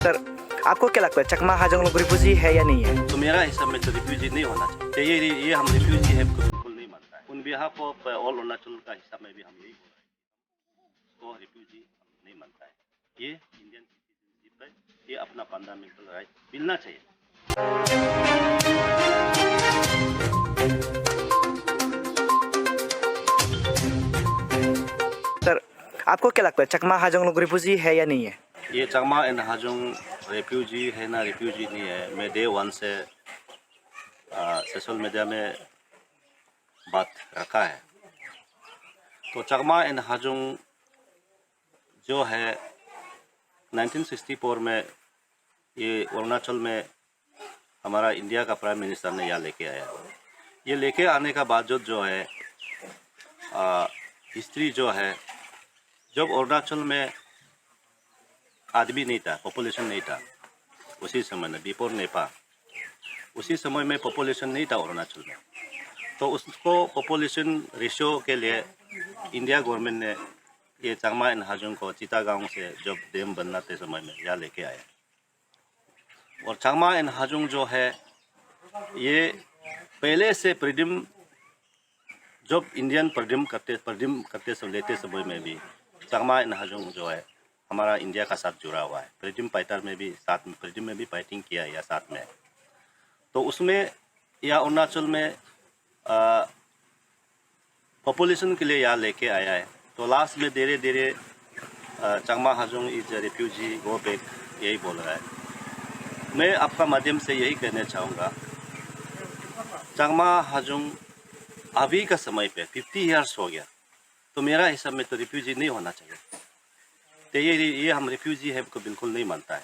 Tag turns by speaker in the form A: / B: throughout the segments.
A: Sir, आपको क्या लगता है चकमा हाजोंग लोग रिफ्यूजी है या नहीं है?
B: तो मेरा हिसाब में तो रिफ्यूजी नहीं होना चाहिए। ये हम रिफ्यूजी है को बिल्कुल नहीं मानता है। उन बिहाफ ऑफ ऑल अरुणाचल का हिसाब में भी हम यही बोल रहे हैं तो रिफ्यूजी हम नहीं मानता है। ये इंडियन सिटीजनशिप है, ये अपना फंडामेंटल राइट मिलना चाहिए।
A: सर, आपको क्या लगता है चकमा हाजोंग लोग रिफ्यूजी है या नहीं है?
B: ये चकमा एंड हाजोंग रेफ्यूजी है ना रेफ्यूजी नहीं है, मैं डे वन से सोशल मीडिया में बात रखा है। तो चकमा एंड हाजोंग जो है 1964 में ये अरुणाचल में हमारा इंडिया का प्राइम मिनिस्टर ने यहाँ लेके आया। ये लेके आने का बाद जो है हिस्ट्री जो है, जब अरुणाचल में आदमी नहीं था, पॉपुलेशन नहीं था उसी समय में, बिफोर नेपाल, उसी समय में पॉपुलेशन नहीं था अरुणाचल में। तो उसको पॉपुलेशन रेशियो के लिए इंडिया गवर्नमेंट ने ये चकमा एंड हाजोंग को चितागांव से जब डैम बनाते समय में यहाँ लेके आया। और चकमा एंड हाजोंग जो है ये पहले से प्रीडिम, जब इंडियन प्रीडिम करते सब लेते समय में भी चकमा एंड हाजोंग जो है हमारा इंडिया का साथ जुड़ा हुआ है। प्रीडिम फाइटर में भी साथ में, प्रीडिम में भी फाइटिंग किया है या साथ में। तो उसमें या अरुणाचल में पॉपुलेशन के लिए यहाँ लेके आया है। तो लास्ट में धीरे धीरे Chakma Hajong is refugee go back यही बोल रहा है। मैं आपका माध्यम से यही कहना चाहूँगा, चकमा हाजोंग अभी का समय पे 50 ईयर्स हो गया, तो मेरा हिसाब में तो रिफ्यूजी नहीं होना चाहिए। तो ये हम रिफ्यूजी है को बिल्कुल नहीं मानता है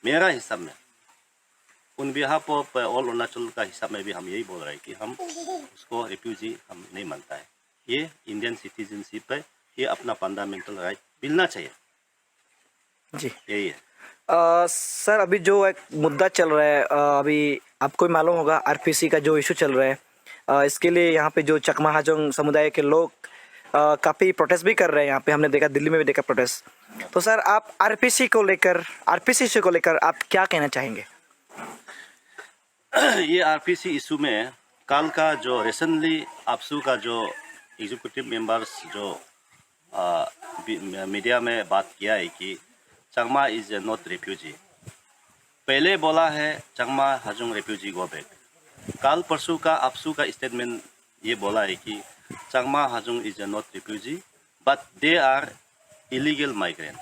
B: मेरा हिसाब में। उन बिहाफ ऑफ ऑल अरुणाचल का हिसाब में भी हम यही बोल रहे हैं कि हम उसको रिफ्यूजी हम नहीं मानता है। ये इंडियन सिटीजनशिप है, ये अपना फंडामेंटल राइट मिलना चाहिए
A: जी,
B: यही है।
A: सर, अभी जो एक मुद्दा चल रहा है, अभी आपको भी मालूम होगा आरपीसी का जो इशू चल रहा है, इसके लिए यहाँ पे जो चकमा हाजोंग समुदाय के लोग काफ़ी प्रोटेस्ट भी कर रहे हैं। यहाँ पे हमने देखा, दिल्ली में भी देखा प्रोटेस्ट। तो सर, आप आरपीसी को लेकर आप क्या कहना चाहेंगे?
B: ये आरपीसी इशू में कल का जो रिसेंटली आपसू का जो एग्जीक्यूटिव मेंबर्स जो मीडिया में बात किया है कि चकमा इज नॉट रिफ्यूजी। पहले बोला है Chakma Hajong refugee go back. कल परसों का आपसू का स्टेटमेंट ये बोला है कि Chakma Hajong is not refugee but they are illegal migrant.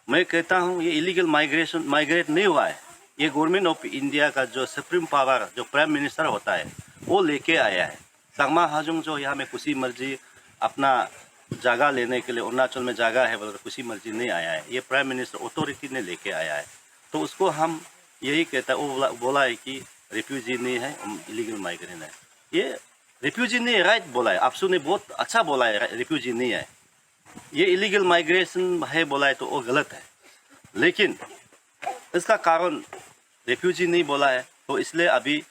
B: मैं कहता हूँ ये इलीगल माइग्रेट नहीं हुआ है। ये गवर्नमेंट ऑफ इंडिया का जो सुप्रीम पावर जो प्राइम मिनिस्टर होता है वो लेके आया है। चकमा हाजोंग जो यहाँ में खुशी मर्जी अपना जगह लेने के लिए, अरुणाचल में जगह है बोलकर खुशी मर्जी नहीं आया है, ये प्राइम मिनिस्टर अथॉरिटी ने लेके आया है। तो उसको हम यही कहता है, वो बोला है कि रिफ्यूजी नहीं है, इलीगल माइग्रेंट है। ये रिफ्यूजी नहीं है, राइट बोला है आपसू ने, बहुत अच्छा बोला है रिफ्यूजी नहीं है। ये इलीगल माइग्रेशन है बोला है तो वो गलत है, लेकिन इसका कारण रिफ्यूजी नहीं बोला है। तो इसलिए अभी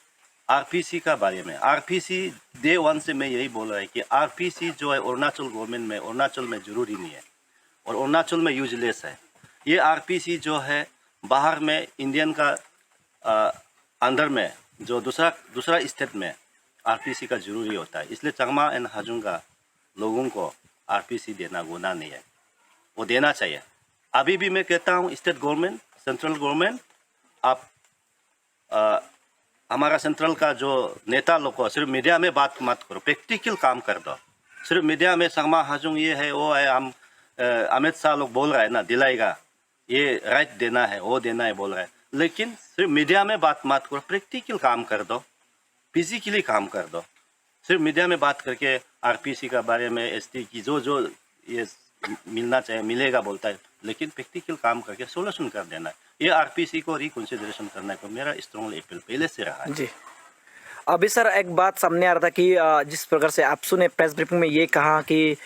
B: आरपीसी का बारे में, आरपीसी डे वन से मैं यही बोल रहा है कि आरपीसी जो है अरुणाचल गवर्नमेंट में, अरुणाचल में जरूरी नहीं है और अरुणाचल में यूजलेस है। ये आरपीसी जो है बाहर में इंडियन का अंदर में जो दूसरा स्टेट में आरपीसी का जरूरी होता है। इसलिए चकमा एंड हाजोंग का लोगों को आरपीसी देना गुनाह नहीं है, वो देना चाहिए। अभी भी मैं कहता हूँ स्टेट गवर्नमेंट, सेंट्रल गवर्नमेंट, आप हमारा सेंट्रल का जो नेता लोग को सिर्फ मीडिया में बात मत करो, प्रैक्टिकल काम कर दो। सिर्फ मीडिया में चकमा हाजोंग ये है वो है, हम अमित शाह लोग बोल रहा है ना दिलाएगा, ये राइट देना है वो देना है बोल रहा है, लेकिन सिर्फ मीडिया में बात मत करो, प्रैक्टिकल काम कर दो, फिजिकली काम कर दो। सिर्फ मीडिया में बात करके आरपीसी का बारे में, एसटी की जो ये मिलना चाहिए मिलेगा बोलता है, लेकिन प्रैक्टिकल काम करके सोल्यूशन कर देना है। ये आरपीसी को रिकंसिडरेशन करने को मेरा स्ट्रॉन्ग अपील पहले से रहा है।
A: जी, अभी सर एक बात सामने आ रहा था कि जिस प्रकार से आपसू ने प्रेस ब्रीफिंग में ये कहा कि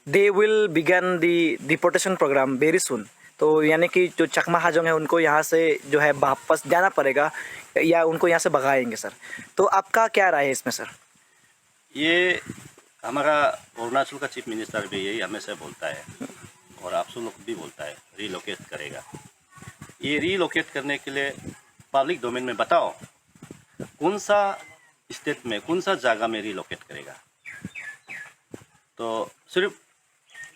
A: they will begin the deportation programme very soon. तो यानी कि जो चकमा हाजोंग है उनको यहाँ से जो है वापस जाना पड़ेगा या उनको यहाँ से भगाएंगे सर। तो आपका क्या राय है इसमें सर?
B: ये हमारा अरुणाचल का चीफ मिनिस्टर भी यही हमेशा बोलता है और आपसू लोग भी बोलता है रिलोकेट करेगा। ये रीलोकेट करने के लिए पब्लिक डोमेन में बताओ कौन सा स्टेट में कौन सा जगह में रीलोकेट करेगा। तो सिर्फ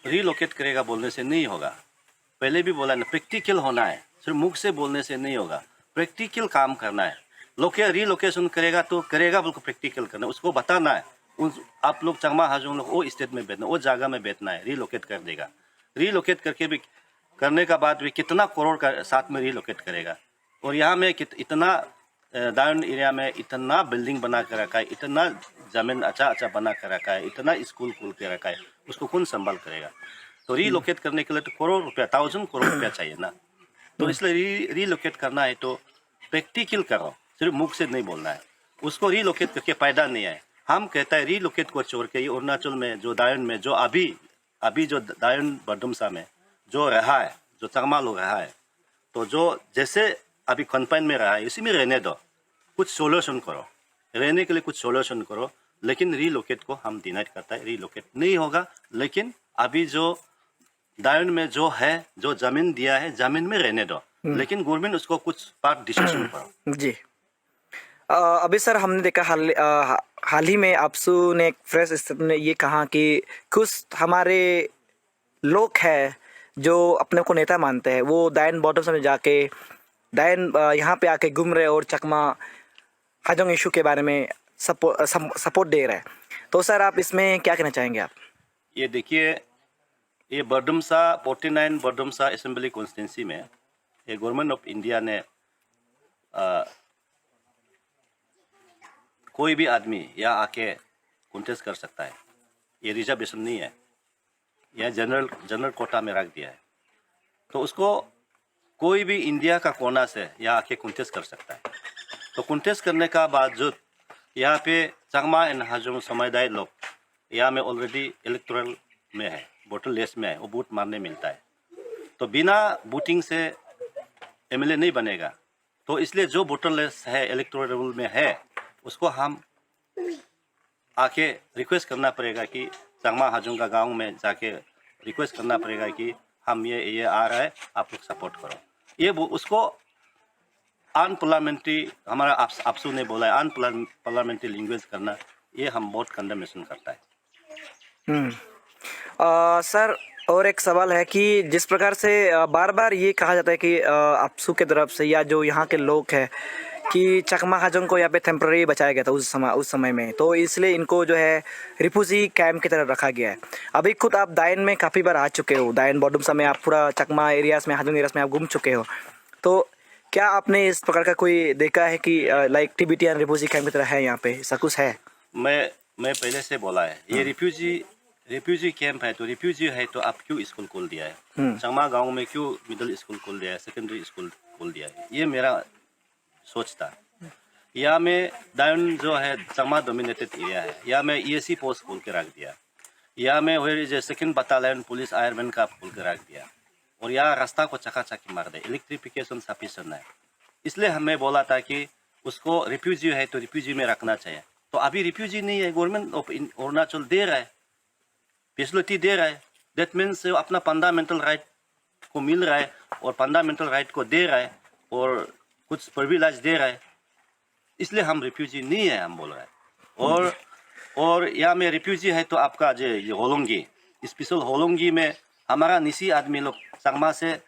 B: रीलोकेट करेगा बोलने से नहीं होगा, पहले भी बोला ना, प्रैक्टिकल होना है, सिर्फ मुख से बोलने से नहीं होगा, प्रैक्टिकल काम करना है। रीलोकेशन करेगा तो करेगा बिल्कुल प्रैक्टिकल करना, उसको बताना है आप लोग चंगमा हाजोंग लोग वो स्टेट में बैठना, वो जगह में बैठना है, रीलोकेट कर देगा। रीलोकेट करके भी करने का बाद भी कितना करोड़ का साथ में रीलोकेट करेगा। और यहाँ में इतना डाउन एरिया में इतना बिल्डिंग बना कर रखा है, इतना जमीन अच्छा अच्छा बना कर रखा है, इतना स्कूल खोल के रखा है, उसको कौन संभाल करेगा। तो रीलोकेट करने के लिए तो करोड़ रुपया, 1000 करोड़ रुपया चाहिए ना। तो इसलिए रीलोकेट करना है तो प्रैक्टिकल करो, सिर्फ मुख से नहीं बोलना है। उसको रीलोकेट करके फायदा नहीं है। हम कहता है रीलोकेट को छोड़ के ये अरुणाचल में जो दायन में जो अभी जो दायन बरदुमसा में जो रहा है, जो चंगमा लोग रहा है, तो जो जैसे अभी कन्फाइन में रहा है इसी में रहने दो, कुछ सोल्यूशन करो, रहने के लिए कुछ सोल्यूशन करो। लेकिन रीलोकेट को हम डिनाइट करता है, रीलोकेट नहीं होगा। लेकिन अभी जो दायन में जो है, जो जमीन दिया है, जमीन में रहने दो, लेकिन गवर्नमेंट उसको कुछ पार्ट डिसीजन करो।
A: जी। अभी सर हमने देखा हाल ही में आपसू ने एक प्रेस स्टेटमेंट में ये कहा कि कुछ हमारे लोग हैं जो अपने को नेता मानते हैं, वो दायन बॉटम में जाके दायन यहाँ पे आके घूम रहे और चकमा हाजोंग इशू के बारे में सपोर्ट दे रहे हैं। तो सर आप इसमें क्या कहना चाहेंगे आप?
B: ये देखिए, ये बरदुमसा 49 बरदुमसा असेंबली कॉन्स्टिट्यूंसी में ये गवर्नमेंट ऑफ इंडिया ने कोई भी आदमी यहाँ आके कॉन्टेस्ट कर सकता है। ये रिजर्वेशन नहीं है, यह जनरल कोटा में रख दिया है। तो उसको कोई भी इंडिया का कोना से यहाँ आके कॉन्टेस्ट कर सकता है। तो कॉन्टेस्ट करने का बाद जो यहाँ पे चंगमा एंड हाजोंग समुदाय लोग यहाँ में ऑलरेडी इलेक्टोरल में है, वोटर लिस्ट में है, वो वोट मारने मिलता है। तो बिना वोटिंग से एमएलए नहीं बनेगा। तो इसलिए जो वोटर लिस्ट है, इलेक्टोरल में है, उसको हम आके रिक्वेस्ट करना पड़ेगा कि चंगमा हाजोंग का गांव में जाके रिक्वेस्ट करना पड़ेगा कि हम ये आ रहा है, आप लोग सपोर्ट करो। ये उसको अनपार्लियामेंट्री, हमारा आपसू ने बोला है अनपार्लियामेंट्री लैंग्वेज करना, ये हम बहुत कंडेमेशन करता है।
A: सर और एक सवाल है कि जिस प्रकार से बार बार ये कहा जाता है कि आपसू के तरफ से या जो यहाँ के लोग हैं कि चकमा हाजोंग को यहाँ पे टेम्पररी बचाया गया था उस समय में, तो इसलिए इनको जो है रिफ्यूजी कैंप की तरह रखा गया है। अभी खुद आप दायन में काफ़ी बार आ चुके हो, दायन बॉडुमसा में आप पूरा चकमा एरियाज में, हाजोंग एरियाज में आप घूम चुके हो। तो क्या आपने इस प्रकार का कोई देखा है कि लाइक टिबेटियन रिफ्यूजी कैंप की तरह है यहाँ पे, ऐसा कुछ है?
B: मैं पहले से बोला है, ये रिफ्यूजी कैंप है। तो रिफ्यूजी है तो आप क्यों स्कूल खोल दिया है? चंगमा गांव में क्यों मिडिल स्कूल खोल दिया है, सेकेंडरी स्कूल खोल दिया है? ये मेरा सोच था। यहाँ में दायन जो है चंगमा डोमिनेटेड एरिया है, यहाँ में ESC पोस्ट खोल के रख दिया। यहाँ में वही सेकेंड बटालियन पुलिस आयरमैन का खोल के रख दिया। और यहाँ रास्ता को चकाचकी मार दे, इलेक्ट्रिफिकेशन सफिशिएंट है। इसलिए हमें बोला था कि उसको रिफ्यूजी है तो रिफ्यूजी में रखना चाहिए। तो अभी रिफ्यूजी नहीं है, गवर्नमेंट ऑफ अरुणाचल दे रहा है, फैसिलिटी दे रहा है। दैट मीन्स अपना फंडामेंटल राइट को मिल रहा है और फंडामेंटल राइट को दे रहा है और कुछ प्रिविलेज दे रहा है। इसलिए हम रिफ्यूजी नहीं है, हम बोल रहे हैं। और यहाँ में रिफ्यूजी है तो आपका जो ये होलोंगी, स्पेशल होलोंगी में हमारा निसी आदमी लोग चंगमा से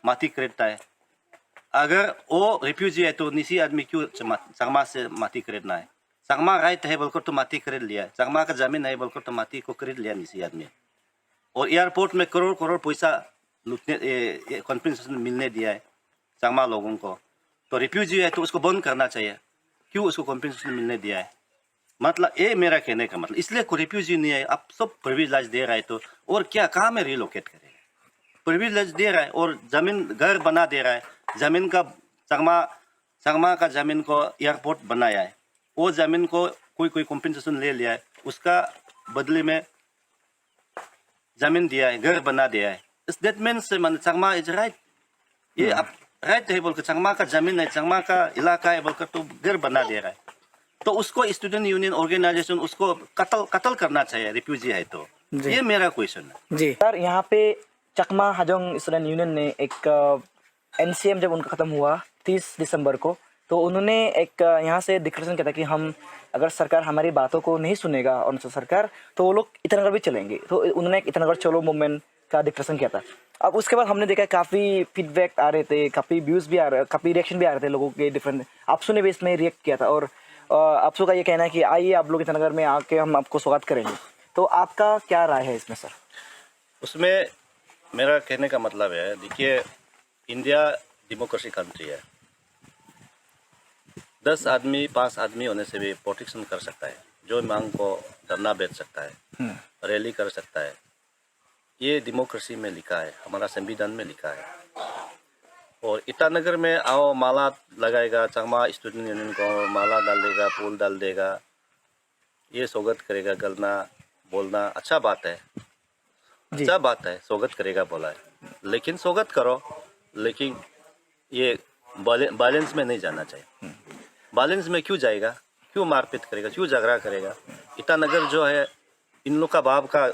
B: माटी खरीदता है। अगर वो रिफ्यूजी है तो निसी आदमी क्यों चंगमा से माटी खरीदना है? चंगमा राइट है बोलकर तो माटी खरीद लिया, चंगमा का जमीन है बोलकर तो माटी को खरीद लिया निसी आदमी। और एयरपोर्ट में करोड़ करोड़ पैसा लूटने कॉन्फिडेंस मिलने दिया है चंगमा लोगों को। तो रिफ्यूजी है तो उसको बंद करना चाहिए, क्यों उसको कॉम्पेंसेशन मिलने दिया है? मतलब ये मेरा कहने का मतलब। इसलिए कोई रिफ्यूजी नहीं है, आप सब प्रिविलेज दे रहा है तो और क्या, कहाँ में रिलोकेट करेगा? प्रिविलेज दे रहा है और जमीन घर बना दे रहा है, जमीन का चंगमा का जमीन को एयरपोर्ट बनाया है, वो जमीन को कोई कॉम्पेंसेशन ले लिया है, उसका बदले में जमीन दिया है, घर बना दिया है। इस दैट मीन्स चंगमा इज राइट, ये आप राइट है बोलकर, चंगमा का जमीन है, चंगमा का इलाका है बोलकर तो घर बना दे रहा है। तो उसको स्टूडेंट यूनियन ऑर्गेनाइजेशन उसको कत्ल करना चाहिए, रिफ्यूजी है तो। ये मेरा क्वेश्चन है।
A: जी सर, यहाँ पे चकमा हाजोंग स्टूडेंट यूनियन ने एक एनसीएम जब उनका ख़त्म हुआ 30 दिसंबर को, तो उन्होंने एक यहाँ से डिक्लेरेशन किया था कि हम अगर सरकार हमारी बातों को नहीं सुनेगा अरुणाचल सरकार, तो वो लोग ईटानगर भी चलेंगे। तो उन्होंने एक ईटानगर चलो मूवमेंट का डिक्लेरेशन किया था। अब उसके बाद हमने देखा काफ़ी फीडबैक आ रहे थे, काफ़ी व्यूज़ भी आ रहे, काफ़ी रिएक्शन भी आ रहे थे लोगों के डिफरेंट। आपसू ने भी इसमें रिएक्ट किया था और आपसू का ये कहना है कि आइए आप लोग ईटानगर में आके हम आपको स्वागत करेंगे। तो आपका क्या राय है इसमें सर?
B: उसमें मेरा कहने का मतलब है, देखिए इंडिया डेमोक्रेसी कंट्री है। 10 आदमी 5 आदमी होने से भी प्रोटेक्शन कर सकता है, जो मांग को धरना बेच सकता है, रैली कर सकता है। ये डेमोक्रेसी में लिखा है, हमारा संविधान में लिखा है। और ईटानगर में आओ माला लगाएगा, चकमा स्टूडेंट यूनियन को माला डाल देगा, फूल डाल देगा, ये स्वागत करेगा, गलना बोलना अच्छा बात है, अच्छा बात है, स्वागत करेगा बोला है। लेकिन स्वागत करो, लेकिन ये बैलेंस में नहीं जाना चाहिए। बैलेंस में क्यों जाएगा, क्यों मारपीट करेगा, क्यों झगड़ा करेगा? ईटानगर जो है इन लोग का बाप का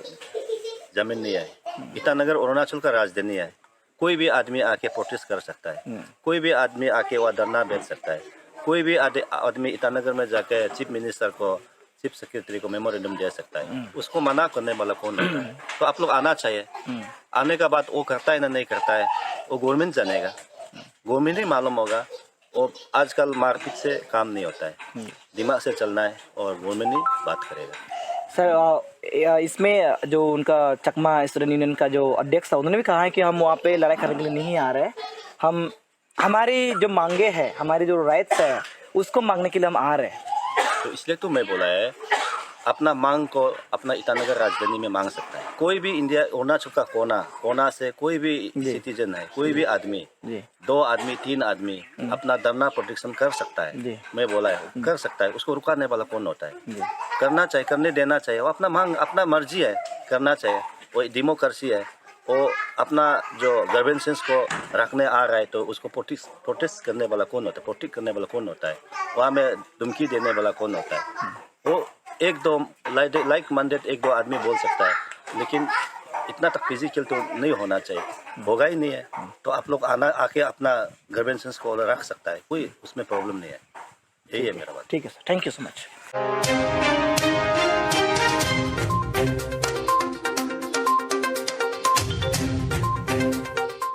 B: जमीन नहीं है। ईटानगर अरुणाचल का राजधानी है। कोई भी आदमी आके प्रोटेस्ट कर सकता है, कोई भी आदमी आके वह धरना बेच सकता है, कोई भी आदमी ईटानगर में जाके चीफ मिनिस्टर को, चीफ सेक्रेटरी को मेमोरेंडम दे सकता है। उसको मना करने वाला कौन होता है? तो आप लोग आना चाहिए। आने का बाद वो करता है ना नहीं करता है, वो गवर्नमेंट जानेगा, गवर्नमेंट ही मालूम होगा। और आजकल मारपीट से काम नहीं होता है, दिमाग से चलना है और गवर्नमेंट ही बात करेगा।
A: सर इसमें जो उनका चकमा स्टूडेंट यूनियन का जो अध्यक्ष था, उन्होंने भी कहा है कि हम वहाँ पे लड़ाई करने के लिए नहीं आ रहे, हम हमारी जो मांगे हैं, हमारी जो राइट्स है उसको मांगने के लिए हम आ रहे हैं।
B: तो इसलिए तो मैं बोला है, अपना मांग को अपना ईटानगर राजधानी में मांग सकता है। कोई भी इंडिया अरुणाचल का कोना से कोई भी सिटीजन है, कोई भी आदमी, 2 आदमी 3 आदमी अपना धरना प्रोटेक्शन कर सकता है। मैं बोला है कर सकता है, उसको रुकाने वाला कौन होता है? करना चाहिए, करने देना चाहिए। वो अपना मांग, अपना मर्जी है, करना चाहिए। वो डेमोक्रेसी है। वो अपना जो ग्रीवेंसेस को रखने आ रहा है, तो उसको प्रोटेस्ट करने वाला कौन होता है? प्रोटेक्ट करने वाला कौन होता है? वहाँ में धमकी देने वाला कौन होता है? वो 1-2 लाइक माइंडेड 1-2 आदमी बोल सकता है, लेकिन इतना तक फिजिकल तो नहीं होना चाहिए, होगा ही नहीं है। तो आप लोग आके अपना ग्रीवेंसेस को रख सकता है, कोई उसमें प्रॉब्लम नहीं है। यही है मेरा बात।
A: ठीक है sir, thank you so much.